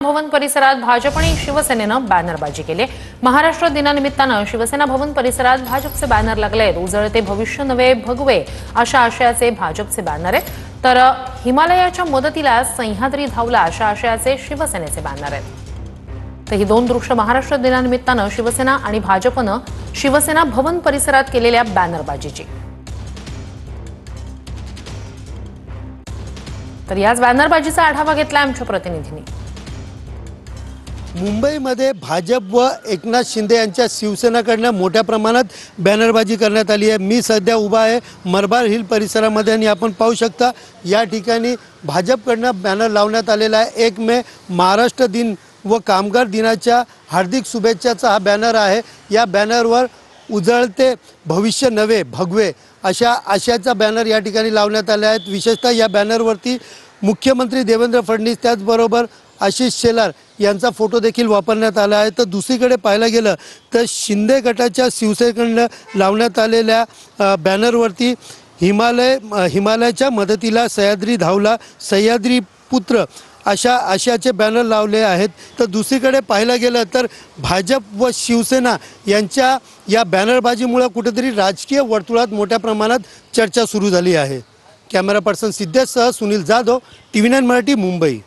भवन परिसरात भाजप आणि शिवसेनेनं बॅनरबाजी केली। महाराष्ट्र दिनानिमित्तानं शिवसेना भवन परिसरात भाजपचे बॅनर लागलेत। उजळते भविष्य नवे भगवे अशा आशयाचे भाजपचे बॅनर आहेत, तर हिमालयाच्या मदतीला सह्याद्री धावला अशा आशयाचे शिवसेनेचे बॅनर आहेत। तर ही दोन दृश्य महाराष्ट्र दिनानिमित्तानं शिवसेना आणि भाजपनं शिवसेना भवन परिसरात केलेल्या बॅनरबाजीची। तर याच बॅनरबाजीचा आढावा घेतला आमच्या प्रतिनिधींनी। मुंबईमध्ये भाजप व एकनाथ शिंदे यांच्या शिवसेनेकडून मोठ्या प्रमाणात बॅनरबाजी करण्यात आली आहे। मी सध्या उभा आहे मलबार हिल परिसरामध्ये आणि आपण पाहू शकता या ठिकाणी भाजपकडून बॅनर लावण्यात आलेला आहे। 1 मे महाराष्ट्र दिन व कामगार दिनाच्या हार्दिक शुभेच्छाचा हा बॅनर आहे। या बॅनरवर उजळते भविष्य नवे भगवे अशा आशयाचा बॅनर या ठिकाणी लावण्यात आले आहेत। विशेषतः या बॅनरवरती मुख्यमंत्री देवेंद्र फडणवीस त्याचबरोबर आशिष शेलार यांचा फोटो देखील वापरण्यात आला आहे। तर दुसरीकडे पाहायला गेलं तर शिंदे गटाच्या शिवसेनेकडून लावण्यात आलेल्या बॅनरवरती हिमालयाच्या मदतीला सह्याद्री धावला सह्याद्री पुत्र अशा आशयाचे बॅनर लावले आहेत। तर दुसरीकडे पाहायला गेलं तर भाजप व शिवसेना यांच्या या बॅनरबाजीमुळे कुठेतरी राजकीय वर्तुळात मोठ्या प्रमाणात चर्चा सुरू झाली आहे। कॅमेरा पर्सन सिद्धेशसह सुनील जाधव, TV9 मराठी, मुंबई।